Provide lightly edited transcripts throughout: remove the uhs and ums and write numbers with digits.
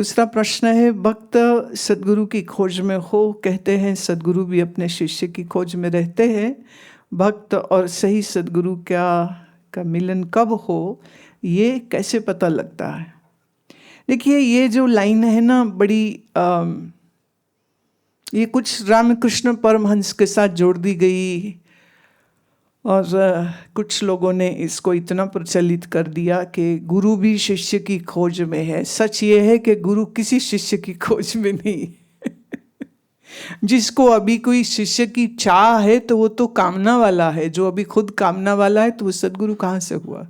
दूसरा प्रश्न है, भक्त सद्गुरु की खोज में हो, कहते हैं सद्गुरु भी अपने शिष्य की खोज में रहते हैं। भक्त और सही सद्गुरु का मिलन कब हो, ये कैसे पता लगता है? देखिए, ये जो लाइन है ना, बड़ी ये कुछ रामकृष्ण परमहंस के साथ जोड़ दी गई और कुछ लोगों ने इसको इतना प्रचलित कर दिया कि गुरु भी शिष्य की खोज में है। सच ये है कि गुरु किसी शिष्य की खोज में नहीं। जिसको अभी कोई शिष्य की चाह है तो वो तो कामना वाला है। जो अभी खुद कामना वाला है तो वो सद्गुरु कहाँ से हुआ?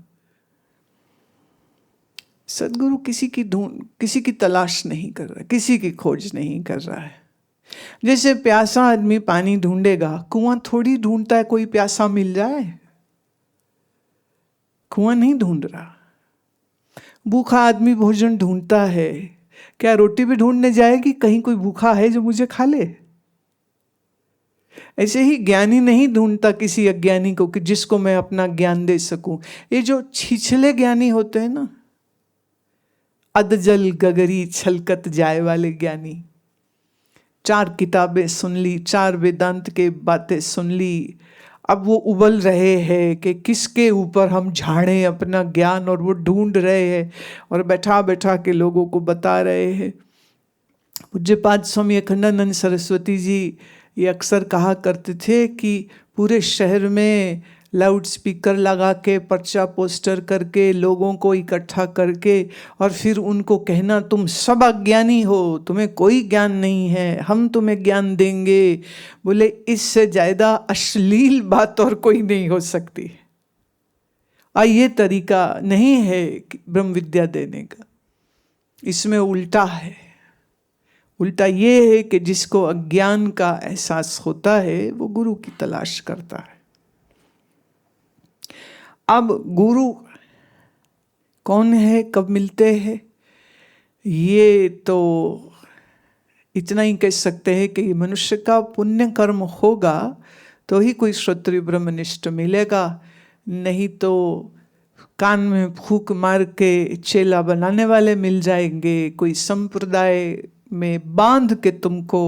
सद्गुरु किसी की तलाश नहीं कर रहा, किसी की खोज नहीं कर रहा है। जैसे प्यासा आदमी पानी ढूंढेगा, कुआं थोड़ी ढूंढता है कोई प्यासा मिल जाए। कुआं नहीं ढूंढ रहा। भूखा आदमी भोजन ढूंढता है, क्या रोटी भी ढूंढने जाएगी कहीं कोई भूखा है जो मुझे खा ले? ऐसे ही ज्ञानी नहीं ढूंढता किसी अज्ञानी को कि जिसको मैं अपना ज्ञान दे सकूं। ये जो छिछले ज्ञानी होते हैं ना, अधजल गगरी छलकत जाए वाले ज्ञानी, 4 किताबें सुन ली, 4 वेदांत के बातें सुन ली, अब वो उबल रहे हैं कि किसके ऊपर हम झाड़ें अपना ज्ञान, और वो ढूंढ रहे हैं और बैठा बैठा के लोगों को बता रहे हैं। पूज्यपाद स्वामी अखंडानंद सरस्वती जी ये अक्सर कहा करते थे कि पूरे शहर में लाउड स्पीकर लगा के, पर्चा पोस्टर करके, लोगों को इकट्ठा करके और फिर उनको कहना तुम सब अज्ञानी हो, तुम्हें कोई ज्ञान नहीं है, हम तुम्हें ज्ञान देंगे। बोले इससे ज़्यादा अश्लील बात और कोई नहीं हो सकती। ये तरीका नहीं है ब्रह्म विद्या देने का। इसमें उल्टा है। उल्टा ये है कि जिसको अज्ञान का एहसास होता है वो गुरु की तलाश करता है। अब गुरु कौन है, कब मिलते हैं, ये तो इतना ही कह सकते हैं कि मनुष्य का पुण्य कर्म होगा तो ही कोई श्रोत्रिय ब्रह्मनिष्ठ मिलेगा, नहीं तो कान में फूंक मार के चेला बनाने वाले मिल जाएंगे। कोई संप्रदाय में बांध के तुमको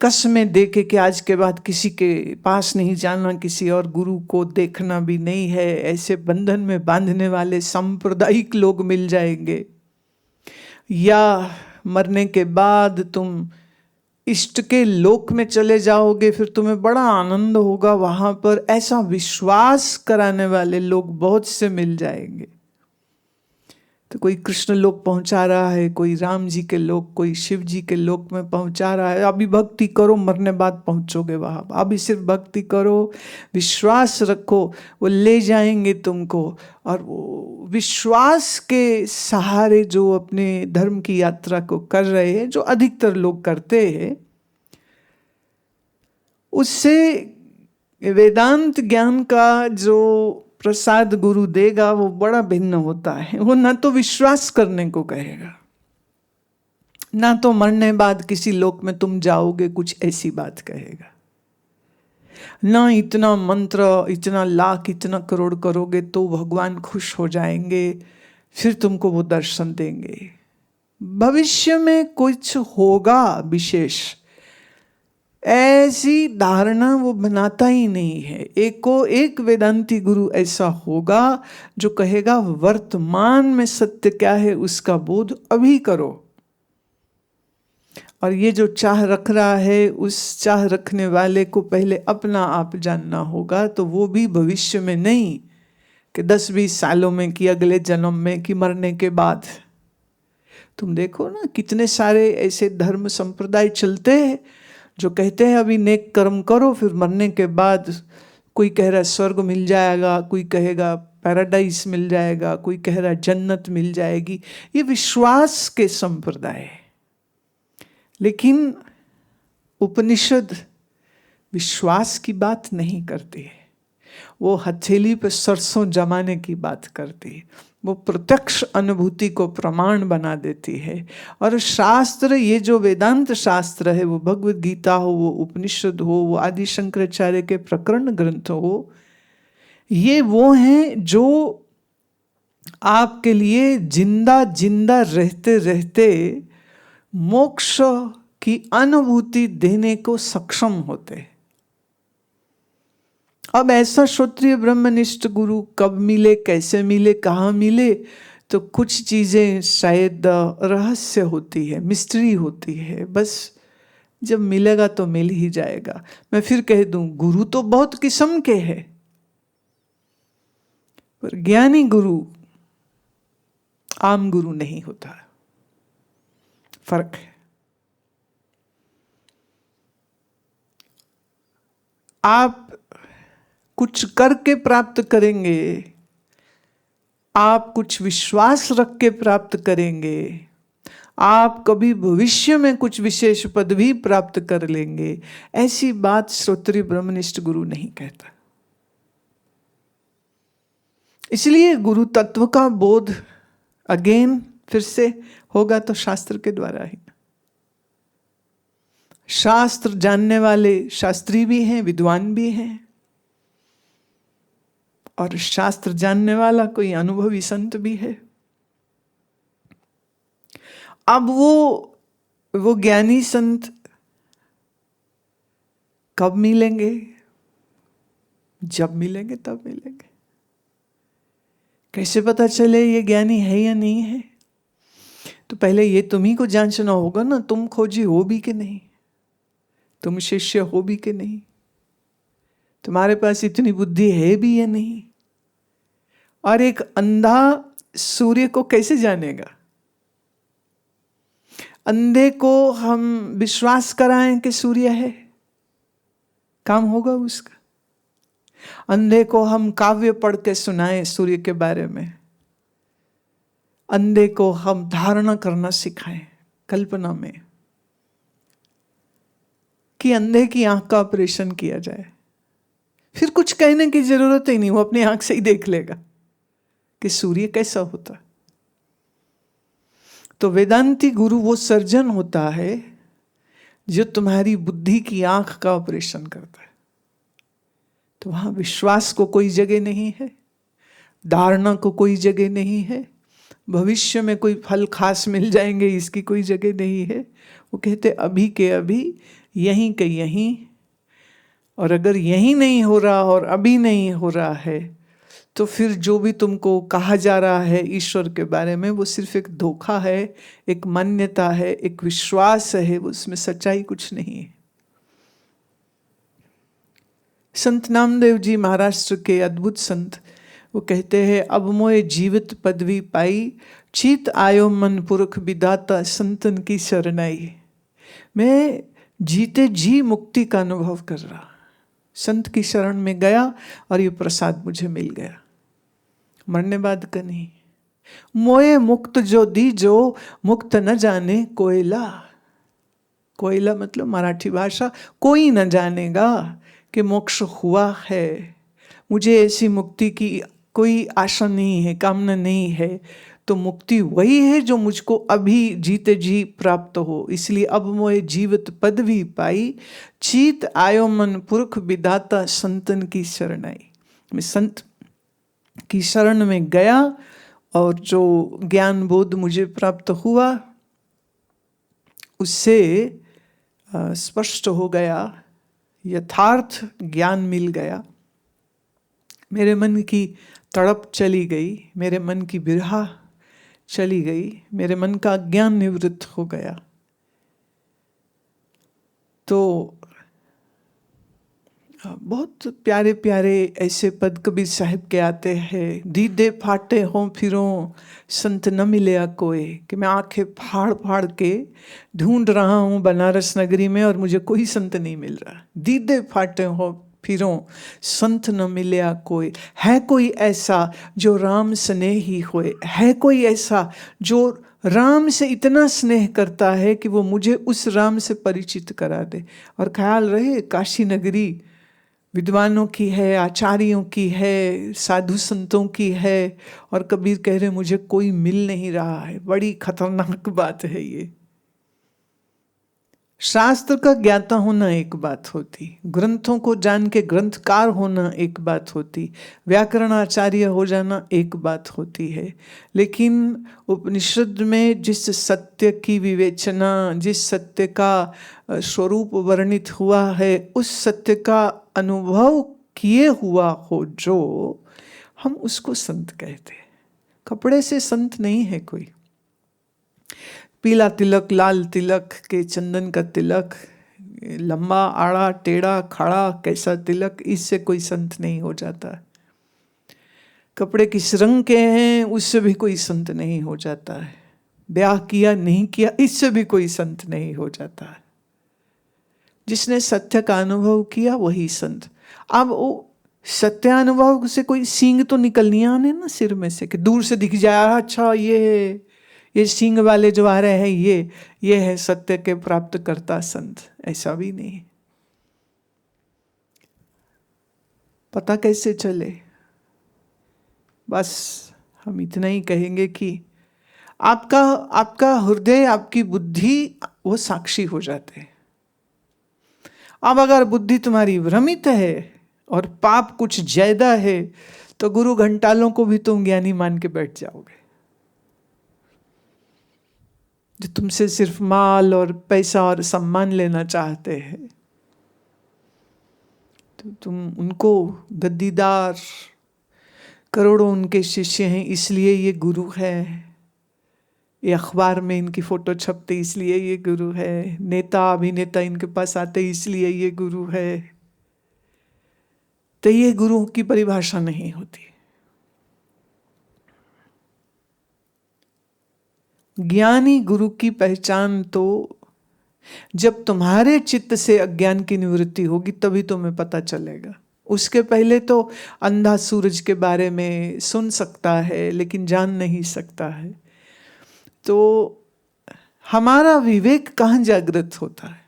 कसमें दे के आज के बाद किसी के पास नहीं जाना, किसी और गुरु को देखना भी नहीं है, ऐसे बंधन में बांधने वाले सांप्रदायिक लोग मिल जाएंगे। या मरने के बाद तुम इष्ट के लोक में चले जाओगे, फिर तुम्हें बड़ा आनंद होगा वहां पर, ऐसा विश्वास कराने वाले लोग बहुत से मिल जाएंगे। तो कोई कृष्ण लोक पहुंचा रहा है, कोई राम जी के लोक, कोई शिव जी के लोक में पहुंचा रहा है। अभी भक्ति करो, मरने बाद पहुंचोगे वहां। अभी सिर्फ भक्ति करो, विश्वास रखो, वो ले जाएंगे तुमको। और वो विश्वास के सहारे जो अपने धर्म की यात्रा को कर रहे हैं, जो अधिकतर लोग करते हैं, उससे वेदांत ज्ञान का जो प्रसाद गुरु देगा वो बड़ा भिन्न होता है। वो ना तो विश्वास करने को कहेगा, ना तो मरने बाद किसी लोक में तुम जाओगे कुछ ऐसी बात कहेगा, ना इतना मंत्र, इतना लाख, इतना करोड़ करोगे तो भगवान खुश हो जाएंगे, फिर तुमको वो दर्शन देंगे। भविष्य में कुछ होगा विशेष, ऐसी धारणा वो बनाता ही नहीं है। एक वेदांती गुरु ऐसा होगा जो कहेगा वर्तमान में सत्य क्या है उसका बोध अभी करो। और ये जो चाह रख रहा है, उस चाह रखने वाले को पहले अपना आप जानना होगा। तो वो भी भविष्य में नहीं कि 10-20 सालों में, कि अगले जन्म में, कि मरने के बाद। तुम देखो ना, कितने सारे ऐसे धर्म संप्रदाय चलते हैं जो कहते हैं अभी नेक कर्म करो, फिर मरने के बाद कोई कह रहा है स्वर्ग मिल जाएगा, कोई कहेगा पैराडाइज मिल जाएगा, कोई कह रहा है जन्नत मिल जाएगी। ये विश्वास के संप्रदाय है। लेकिन उपनिषद विश्वास की बात नहीं करती है, वो हथेली पे सरसों जमाने की बात करती है। वो प्रत्यक्ष अनुभूति को प्रमाण बना देती है। और शास्त्र, ये जो वेदांत शास्त्र है, वो भगवद गीता हो, वो उपनिषद हो, वो आदि शंकराचार्य के प्रकरण ग्रंथ हो, ये वो हैं जो आपके लिए जिंदा जिंदा रहते रहते मोक्ष की अनुभूति देने को सक्षम होते हैं। अब ऐसा श्रोत्रिय ब्रह्मनिष्ठ गुरु कब मिले, कैसे मिले, कहाँ मिले, तो कुछ चीजें शायद रहस्य होती है, मिस्ट्री होती है। बस जब मिलेगा तो मिल ही जाएगा। मैं फिर कह दूं, गुरु तो बहुत किस्म के हैं, पर ज्ञानी गुरु आम गुरु नहीं होता, फर्क है। आप कुछ करके प्राप्त करेंगे, आप कुछ विश्वास रख के प्राप्त करेंगे, आप कभी भविष्य में कुछ विशेष पद भी प्राप्त कर लेंगे, ऐसी बात श्रोत्रिय ब्रह्मनिष्ठ गुरु नहीं कहता। इसलिए गुरु तत्व का बोध अगेन फिर से होगा तो शास्त्र के द्वारा ही। शास्त्र जानने वाले शास्त्री भी हैं, विद्वान भी हैं, और शास्त्र जानने वाला कोई अनुभवी संत भी है। अब वो ज्ञानी संत कब मिलेंगे? जब मिलेंगे तब मिलेंगे। कैसे पता चले ये ज्ञानी है या नहीं है? तो पहले ये तुम्ही को जांचना होगा ना, तुम खोजी हो भी कि नहीं, तुम शिष्य हो भी कि नहीं, तुम्हारे पास इतनी बुद्धि है भी या नहीं। और एक अंधा सूर्य को कैसे जानेगा? अंधे को हम विश्वास कराएं कि सूर्य है, काम होगा उसका? अंधे को हम काव्य पढ़ के सुनाएं सूर्य के बारे में, अंधे को हम धारणा करना सिखाएं कल्पना में कि अंधे की आंख का ऑपरेशन किया जाए, फिर कुछ कहने की जरूरत ही नहीं, वो अपनी आंख से ही देख लेगा कि सूर्य कैसा होता। तो वेदांती गुरु वो सर्जन होता है जो तुम्हारी बुद्धि की आंख का ऑपरेशन करता है। तो वहां विश्वास को कोई जगह नहीं है, धारणा को कोई जगह नहीं है, भविष्य में कोई फल खास मिल जाएंगे इसकी कोई जगह नहीं है। वो कहते अभी के अभी, यहीं के यहीं, और अगर यहीं नहीं हो रहा और अभी नहीं हो रहा है तो फिर जो भी तुमको कहा जा रहा है ईश्वर के बारे में वो सिर्फ एक धोखा है, एक मान्यता है, एक विश्वास है, उसमें सच्चाई कुछ नहीं है। संत नामदेव जी महाराष्ट्र के अद्भुत संत, वो कहते हैं अब मोए जीवित पदवी पाई, चीत आयो मन पुरख विदाता संतन की शरणाई। मैं जीते जी मुक्ति का अनुभव कर रहा, संत की शरण में गया और ये प्रसाद मुझे मिल गया, मरने बाद का नहीं। मोए मुक्त जो दी जो मुक्त न जाने कोयला। कोयला मतलब मराठी भाषा, कोई न जानेगा कि मोक्ष हुआ है। मुझे ऐसी मुक्ति की कोई आशा नहीं है, कामना नहीं है, तो मुक्ति वही है जो मुझको अभी जीते जी प्राप्त हो। इसलिए अब मोए जीवित पदवी पाई, चीत आयो मन पुरख विदाता संतन की शरणाई। मैं संत की शरण में गया और जो ज्ञान बोध मुझे प्राप्त हुआ उससे स्पष्ट हो गया, यथार्थ ज्ञान मिल गया, मेरे मन की तड़प चली गई, मेरे मन की बिरहा चली गई, मेरे मन का अज्ञान निवृत्त हो गया। तो बहुत प्यारे प्यारे ऐसे पद कबीर साहिब के आते हैं, दीदे फाटे हों फिरों संत न मिले कोई, कि मैं आंखें फाड़ फाड़ के ढूंढ रहा हूँ बनारस नगरी में और मुझे कोई संत नहीं मिल रहा। दीदे फाटे हों फिरों संत न मिले कोई, है कोई ऐसा जो राम स्नेही होए, है कोई ऐसा जो राम से इतना स्नेह करता है कि वो मुझे उस राम से परिचित करा दे। और ख्याल रहे काशी नगरी विद्वानों की है, आचार्यों की है, साधु संतों की है, और कबीर कह रहे मुझे कोई मिल नहीं रहा है। बड़ी खतरनाक बात है ये। शास्त्र का ज्ञाता होना एक बात होती, ग्रंथों को जान के ग्रंथकार होना एक बात होती, व्याकरणाचार्य हो जाना एक बात होती है। लेकिन उपनिषद में जिस सत्य की विवेचना, जिस सत्य का स्वरूप वर्णित हुआ है, उस सत्य का अनुभव किए हुआ हो जो, हम उसको संत कहते हैं। कपड़े से संत नहीं है कोई। पीला तिलक, लाल तिलक के चंदन का तिलक, लंबा आड़ा टेढ़ा खड़ा कैसा तिलक, इससे कोई संत नहीं हो जाता। कपड़े किस रंग के हैं उससे भी कोई संत नहीं हो जाता है। ब्याह किया नहीं किया इससे भी कोई संत नहीं हो जाता है। जिसने सत्य का अनुभव किया वही संत। अब वो सत्यानुभव से कोई सींग तो निकलनी आने ना सिर में से, कि दूर से दिख जाए अच्छा ये सींग वाले जो आ रहे हैं ये है सत्य के प्राप्त करता संत। ऐसा भी नहीं। पता कैसे चले? बस हम इतना ही कहेंगे कि आपका हृदय, आपकी बुद्धि वो साक्षी हो जाते हैं। अब अगर बुद्धि तुम्हारी भ्रमित है और पाप कुछ ज्यादा है तो गुरु घंटालों को भी तुम ज्ञानी मान के बैठ जाओगे, जो तुमसे सिर्फ माल और पैसा और सम्मान लेना चाहते हैं। तो तुम उनको गद्दीदार, करोड़ों उनके शिष्य हैं इसलिए ये गुरु है, ये अखबार में इनकी फोटो छपते इसलिए ये गुरु है, नेता अभिनेता इनके पास आते इसलिए ये गुरु है। तो ये गुरु की परिभाषा नहीं होती। ज्ञानी गुरु की पहचान तो जब तुम्हारे चित्त से अज्ञान की निवृत्ति होगी तभी तुम्हें पता चलेगा। उसके पहले तो अंधा सूरज के बारे में सुन सकता है लेकिन जान नहीं सकता है। तो हमारा विवेक कहाँ जागृत होता है?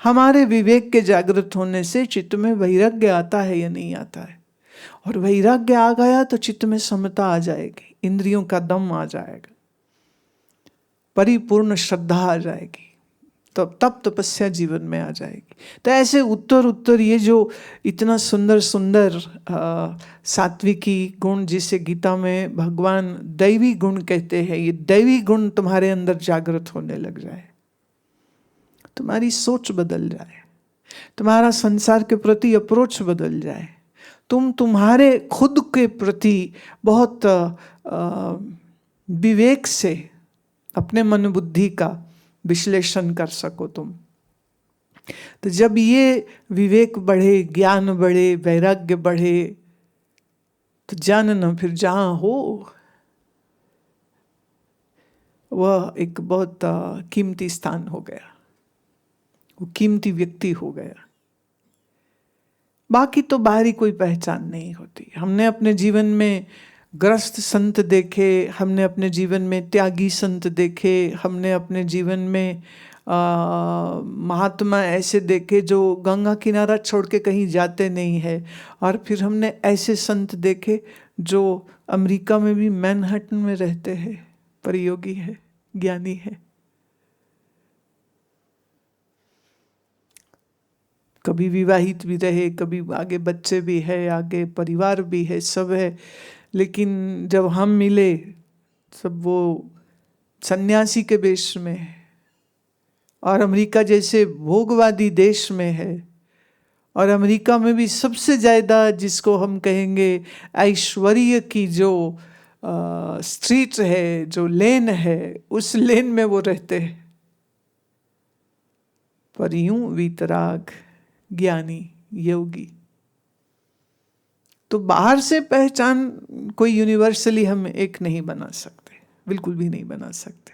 हमारे विवेक के जागृत होने से चित्त में वैराग्य आता है या नहीं आता है? और वैराग्य आ गया तो चित्त में समता आ जाएगी, इंद्रियों का दम आ जाएगा, परिपूर्ण श्रद्धा आ जाएगी, तब तपस्या जीवन में आ जाएगी। तो ऐसे उत्तर ये जो इतना सुंदर सुंदर सात्विकी गुण जिसे गीता में भगवान दैवी गुण कहते हैं, ये दैवी गुण तुम्हारे अंदर जागृत होने लग जाए, तुम्हारी सोच बदल जाए, तुम्हारा संसार के प्रति अप्रोच बदल जाए, तुम तुम्हारे खुद के प्रति बहुत विवेक से अपने मन बुद्धि का विश्लेषण कर सको तुम। तो जब ये विवेक बढ़े, ज्ञान बढ़े, वैराग्य बढ़े, तो जानना फिर जहाँ हो वह एक बहुत कीमती स्थान हो गया, वो कीमती व्यक्ति हो गया। बाकी तो बाहरी कोई पहचान नहीं होती। हमने अपने जीवन में ग्रस्त संत देखे, हमने अपने जीवन में त्यागी संत देखे, हमने अपने जीवन में महात्मा ऐसे देखे जो गंगा किनारा छोड़ के कहीं जाते नहीं है, और फिर हमने ऐसे संत देखे जो अमेरिका में भी मैनहट्टन में रहते हैं, परियोगी है, ज्ञानी है। कभी विवाहित भी रहे, कभी आगे बच्चे भी है, आगे परिवार भी है, सब है। लेकिन जब हम मिले सब वो सन्यासी के वेश में है, और अमेरिका जैसे भोगवादी देश में है, और अमेरिका में भी सबसे ज़्यादा जिसको हम कहेंगे ऐश्वर्य की जो स्ट्रीट है, जो लेन है, उस लेन में वो रहते हैं। पर यूं वीतराग ज्ञानी योगी। तो बाहर से पहचान कोई यूनिवर्सली हम एक नहीं बना सकते, बिल्कुल भी नहीं बना सकते।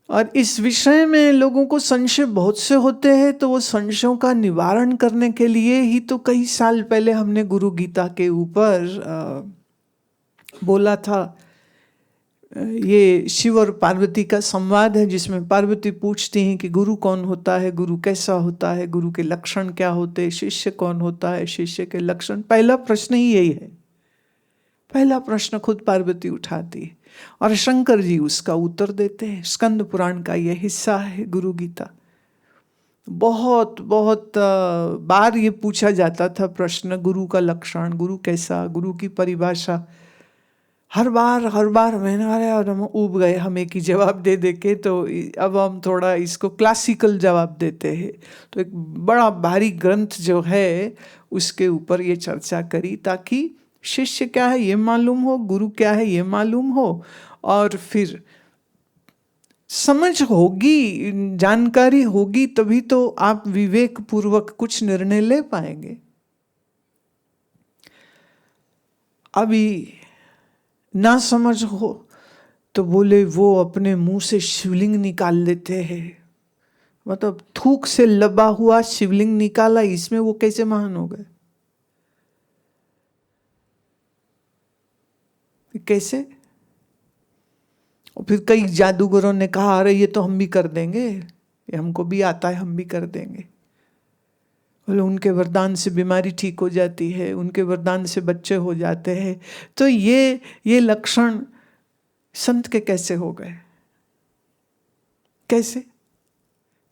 और इस विषय में लोगों को संशय बहुत से होते हैं, तो वो संशयों का निवारण करने के लिए ही तो कई साल पहले हमने गुरु गीता के ऊपर बोला था। ये शिव और पार्वती का संवाद है जिसमें पार्वती पूछती हैं कि गुरु कौन होता है, गुरु कैसा होता है, गुरु के लक्षण क्या होते हैं, शिष्य कौन होता है, शिष्य के लक्षण। पहला प्रश्न ही यही है, पहला प्रश्न खुद पार्वती उठाती है। और शंकर जी उसका उत्तर देते हैं। स्कंद पुराण का यह हिस्सा है गुरु गीता। बहुत बहुत बार ये पूछा जाता था प्रश्न, गुरु का लक्षण, गुरु कैसा, गुरु की परिभाषा। हर बार मैंने और हम ऊब गए हम एक ही जवाब दे दे के, तो अब हम थोड़ा इसको क्लासिकल जवाब देते हैं। तो एक बड़ा भारी ग्रंथ जो है उसके ऊपर ये चर्चा करी, ताकि शिष्य क्या है ये मालूम हो, गुरु क्या है ये मालूम हो, और फिर समझ होगी, जानकारी होगी, तभी तो आप विवेक पूर्वक कुछ निर्णय ले पाएंगे। अभी ना समझ हो तो बोले वो अपने मुंह से शिवलिंग निकाल लेते हैं, मतलब थूक से लबा हुआ शिवलिंग निकाला, इसमें वो कैसे महान हो गए? कैसे? और फिर कई जादूगरों ने कहा अरे ये तो हम भी कर देंगे, ये हमको भी आता है, हम भी कर देंगे। बोले उनके वरदान से बीमारी ठीक हो जाती है, उनके वरदान से बच्चे हो जाते हैं। तो ये लक्षण संत के कैसे हो गए? कैसे?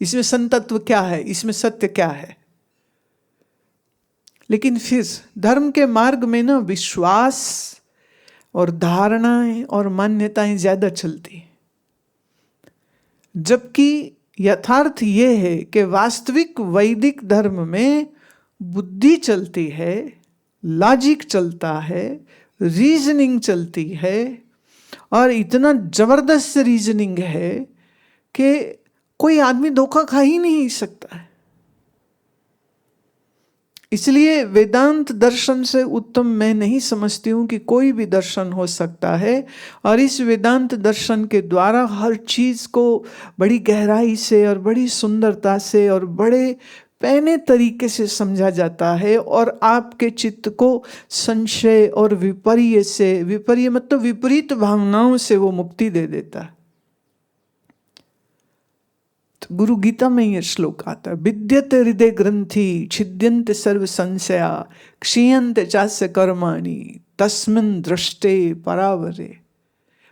इसमें संतत्व क्या है, इसमें सत्य क्या है? लेकिन फिर धर्म के मार्ग में ना विश्वास और धारणाएं और मान्यताएं ज्यादा चलती, जबकि यथार्थ ये है कि वास्तविक वैदिक धर्म में बुद्धि चलती है, लॉजिक चलता है, रीजनिंग चलती है, और इतना जबरदस्त रीजनिंग है कि कोई आदमी धोखा खा ही नहीं सकता है। इसलिए वेदांत दर्शन से उत्तम मैं नहीं समझती हूं कि कोई भी दर्शन हो सकता है, और इस वेदांत दर्शन के द्वारा हर चीज को बड़ी गहराई से और बड़ी सुंदरता से और बड़े पैने तरीके से समझा जाता है, और आपके चित्त को संशय और विपर्य से, विपर्य मतलब विपरीत भावनाओं से वो मुक्ति दे देता है। तो गुरु गीता में ये श्लोक आता है, विद्यते हृदय ग्रंथि छिद्यन्ते सर्व संशया क्षीयन्ते चास्य कर्माणि तस्मिन् दृष्टे परावरे।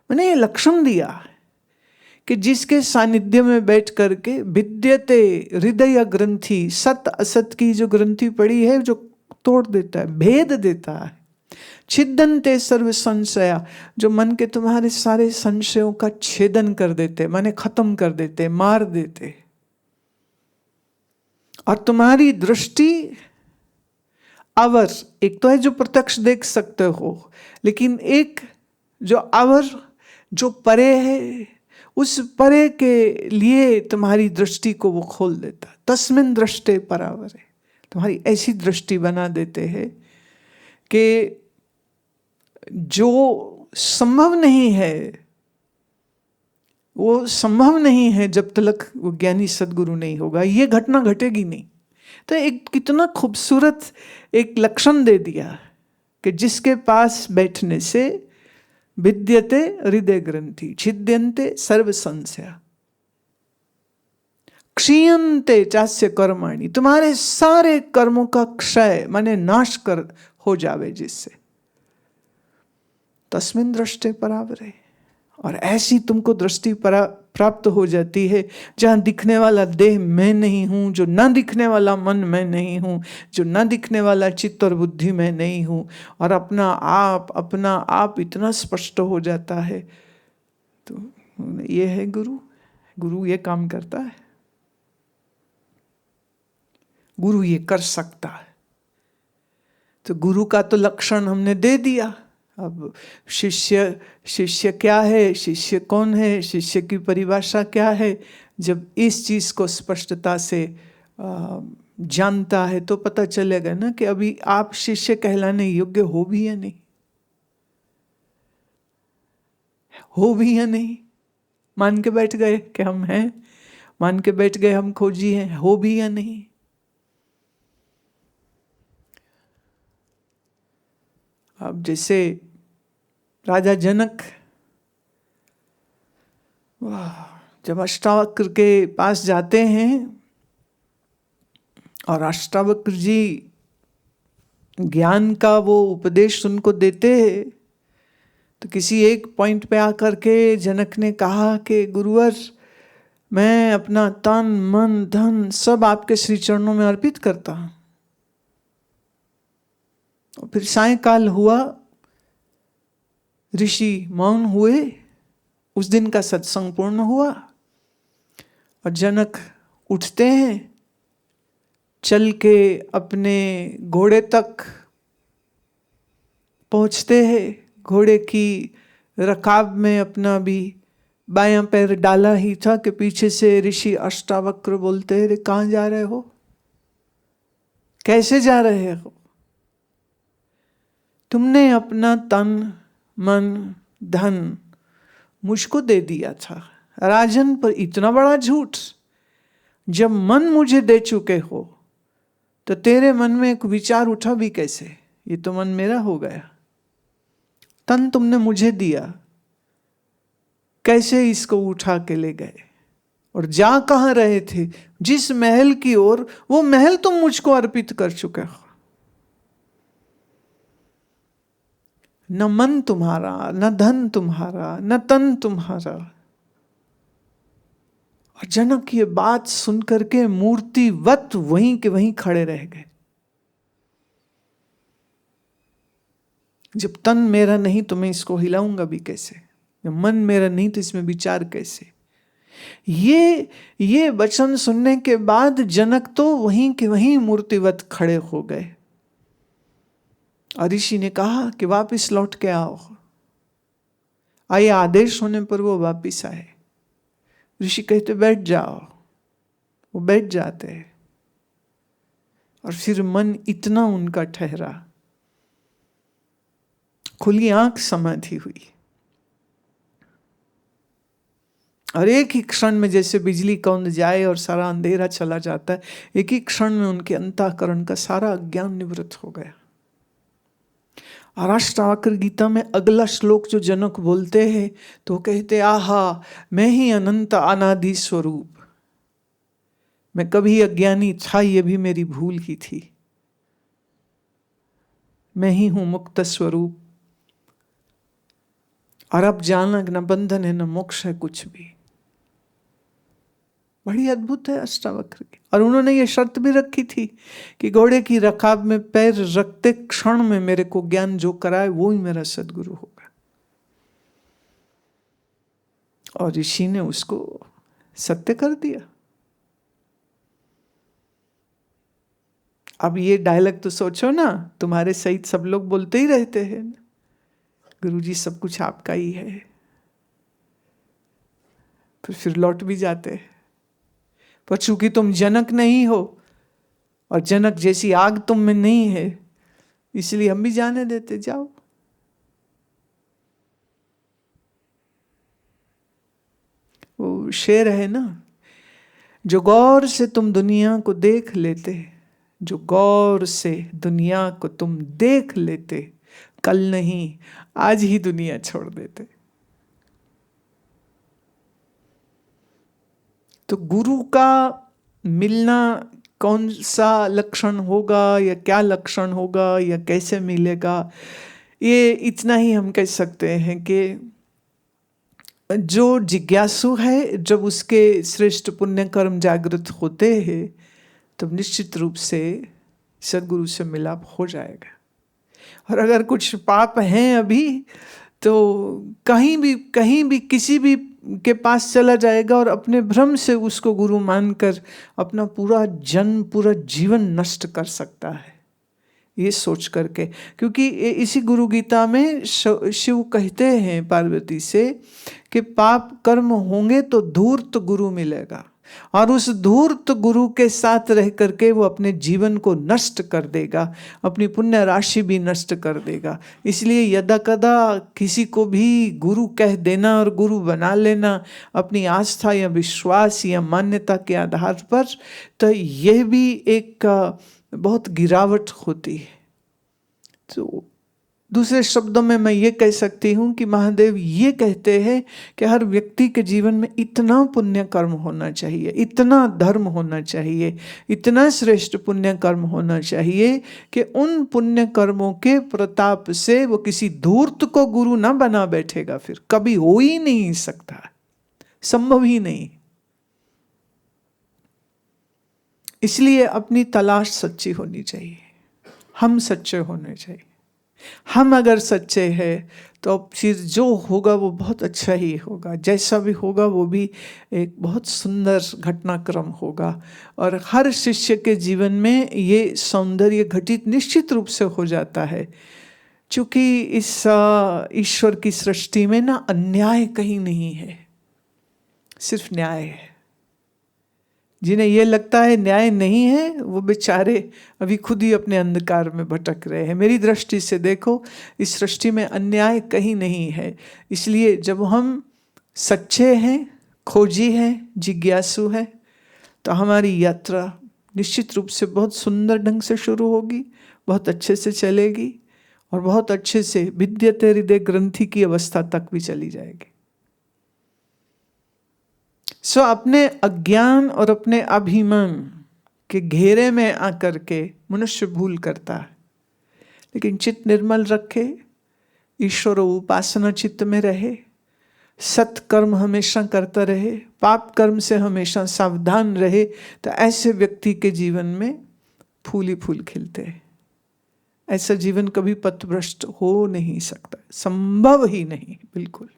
मैंने ये लक्षण दिया कि जिसके सानिध्य में बैठ करके विद्यते हृदय ग्रंथि, सत असत की जो ग्रंथि पड़ी है जो तोड़ देता है, भेद देता है। छिद्यन्ते सर्व संशया, जो मन के तुम्हारे सारे संशयों का छेदन कर देते, माने खत्म कर देते, मार देते। और तुम्हारी दृष्टि अवर, एक तो है जो प्रत्यक्ष देख सकते हो, लेकिन एक जो अवर, जो परे है, उस परे के लिए तुम्हारी दृष्टि को वो खोल देता। तस्मिन् दृष्टे परावरे, तुम्हारी ऐसी दृष्टि बना देते हैं कि जो संभव नहीं है, वो संभव नहीं है जब तक वो ज्ञानी सदगुरु नहीं होगा, ये घटना घटेगी नहीं। तो एक कितना खूबसूरत एक लक्षण दे दिया कि जिसके पास बैठने से विद्यते हृदय ग्रंथि छिद्यन्ते सर्व संशया क्षीयन्ते चास्य कर्माणि, तुम्हारे सारे कर्मों का क्षय माने नाश कर हो जावे जिससे। तस्मिन् दृष्टे परावरे, और ऐसी तुमको दृष्टि प्राप्त हो जाती है जहां दिखने वाला देह मैं नहीं हूं, जो ना दिखने वाला मन मैं नहीं हूं, जो ना दिखने वाला चित्त और बुद्धि मैं नहीं हूं, और अपना आप इतना स्पष्ट हो जाता है। तो ये है गुरु, गुरु ये काम करता है, गुरु ये कर सकता है। तो गुरु का तो लक्षण हमने दे दिया। अब शिष्य क्या है, शिष्य कौन है, शिष्य की परिभाषा क्या है, जब इस चीज को स्पष्टता से जानता है तो पता चलेगा ना कि अभी आप शिष्य कहलाने योग्य हो भी या नहीं, हो भी या नहीं। मान के बैठ गए कि हम हैं, मान के बैठ गए हम खोजी हैं, हो भी या नहीं। अब जैसे राजा जनक जब अष्टावक्र के पास जाते हैं और अष्टावक्र जी ज्ञान का वो उपदेश उनको देते हैं, तो किसी एक पॉइंट पे आकर के जनक ने कहा कि गुरुवर, मैं अपना तन मन धन सब आपके श्री चरणों में अर्पित करता हूं। और फिर सायंकाल हुआ, ऋषि मौन हुए, उस दिन का सत्संग पूर्ण हुआ और जनक उठते हैं, चल के अपने घोड़े तक पहुंचते हैं। घोड़े की रकाब में अपना भी बायां पैर डाला ही था कि पीछे से ऋषि अष्टावक्र बोलते हैं, कहाँ जा रहे हो, कैसे जा रहे हो? तुमने अपना तन मन धन मुझको दे दिया था राजन, पर इतना बड़ा झूठ। जब मन मुझे दे चुके हो तो तेरे मन में एक विचार उठा भी कैसे? ये तो मन मेरा हो गया। तन तुमने मुझे दिया, कैसे इसको उठा के ले गए? और जा कहाँ रहे थे? जिस महल की ओर, वो महल तुम मुझको अर्पित कर चुके हो। न मन तुम्हारा, न धन तुम्हारा, न तन तुम्हारा। और जनक ये बात सुनकर के मूर्तिवत वहीं के वहीं खड़े रह गए। जब तन मेरा नहीं तो मैं इसको हिलाऊंगा भी कैसे? जब मन मेरा नहीं तो इसमें विचार कैसे? ये वचन सुनने के बाद जनक तो वहीं के वहीं मूर्तिवत खड़े हो गए। और ऋषि ने कहा कि वापिस लौट के आओ। आए आदेश होने पर वो वापिस आए। ऋषि कहते बैठ जाओ, वो बैठ जाते हैं। और फिर मन इतना उनका ठहरा, खुली आंख समाधि हुई। और एक ही क्षण में जैसे बिजली कौंध जाए और सारा अंधेरा चला जाता है, एक ही क्षण में उनके अंतःकरण का सारा अज्ञान निवृत्त हो गया। और अष्टावक्र गीता में अगला श्लोक जो जनक बोलते हैं तो कहते, आहा मैं ही अनंत अनादि स्वरूप, मैं कभी अज्ञानी था, ये भी मेरी भूल ही थी। मैं ही हूं मुक्त स्वरूप, और अब जाना न बंधन है न मोक्ष है कुछ भी। बड़ी अद्भुत है अष्टावक्र की। और उन्होंने ये शर्त भी रखी थी कि घोड़े की रकाब में पैर रखते क्षण में मेरे को ज्ञान जो कराए वो ही मेरा सदगुरु होगा। और ऋषि ने उसको सत्य कर दिया। अब ये डायलॉग तो सोचो ना, तुम्हारे सहित सब लोग बोलते ही रहते हैं, गुरुजी सब कुछ आपका ही है। फिर लौट भी जाते हैं। पर चूंकि तुम जनक नहीं हो और जनक जैसी आग तुम में नहीं है, इसलिए हम भी जाने देते, जाओ। वो शेर है ना, जो गौर से तुम दुनिया को देख लेते, जो गौर से दुनिया को तुम देख लेते, कल नहीं आज ही दुनिया छोड़ देते। तो गुरु का मिलना कौन सा लक्षण होगा या क्या लक्षण होगा या कैसे मिलेगा, ये इतना ही हम कह सकते हैं कि जो जिज्ञासु है, जब उसके श्रेष्ठ पुण्य कर्म जागृत होते हैं तब निश्चित रूप से सदगुरु से मिलाप हो जाएगा। और अगर कुछ पाप हैं अभी तो कहीं भी किसी भी के पास चला जाएगा और अपने भ्रम से उसको गुरु मानकर अपना पूरा जन्म पूरा जीवन नष्ट कर सकता है, ये सोच करके। क्योंकि इसी गुरु गीता में शिव कहते हैं पार्वती से कि पाप कर्म होंगे तो धूर्त गुरु मिलेगा, और उस धूर्त गुरु के साथ रह करके वो अपने जीवन को नष्ट कर देगा, अपनी पुण्य राशि भी नष्ट कर देगा। इसलिए यदा कदा किसी को भी गुरु कह देना और गुरु बना लेना अपनी आस्था या विश्वास या मान्यता के आधार पर, तो यह भी एक बहुत गिरावट होती है। तो दूसरे शब्दों में मैं ये कह सकती हूँ कि महादेव ये कहते हैं कि हर व्यक्ति के जीवन में इतना पुण्य कर्म होना चाहिए, इतना धर्म होना चाहिए, इतना श्रेष्ठ पुण्य कर्म होना चाहिए कि उन पुण्य कर्मों के प्रताप से वो किसी धूर्त को गुरु ना बना बैठेगा। फिर कभी हो ही नहीं सकता, संभव ही नहीं। इसलिए अपनी तलाश सच्ची होनी चाहिए, हम सच्चे होने चाहिए। हम अगर सच्चे हैं तो फिर जो होगा वो बहुत अच्छा ही होगा, जैसा भी होगा वो भी एक बहुत सुंदर घटनाक्रम होगा। और हर शिष्य के जीवन में ये सौंदर्य घटित निश्चित रूप से हो जाता है, क्योंकि इस ईश्वर की सृष्टि में ना अन्याय कहीं नहीं है, सिर्फ न्याय है। जिन्हें ये लगता है न्याय नहीं है वो बेचारे अभी खुद ही अपने अंधकार में भटक रहे हैं। मेरी दृष्टि से देखो, इस सृष्टि में अन्याय कहीं नहीं है। इसलिए जब हम सच्चे हैं, खोजी हैं, जिज्ञासु हैं, तो हमारी यात्रा निश्चित रूप से बहुत सुंदर ढंग से शुरू होगी, बहुत अच्छे से चलेगी और बहुत अच्छे से विद्यते हृदय ग्रंथि की अवस्था तक भी चली जाएगी। सो अपने अज्ञान और अपने अभिमान के घेरे में आकर के मनुष्य भूल करता है, लेकिन चित्त निर्मल रखे, ईश्वर उपासना चित्त में रहे, सत्कर्म हमेशा करता रहे, पाप कर्म से हमेशा सावधान रहे, तो ऐसे व्यक्ति के जीवन में फूल ही फूल खिलते हैं। ऐसा जीवन कभी पथभ्रष्ट हो नहीं सकता, संभव ही नहीं, बिल्कुल।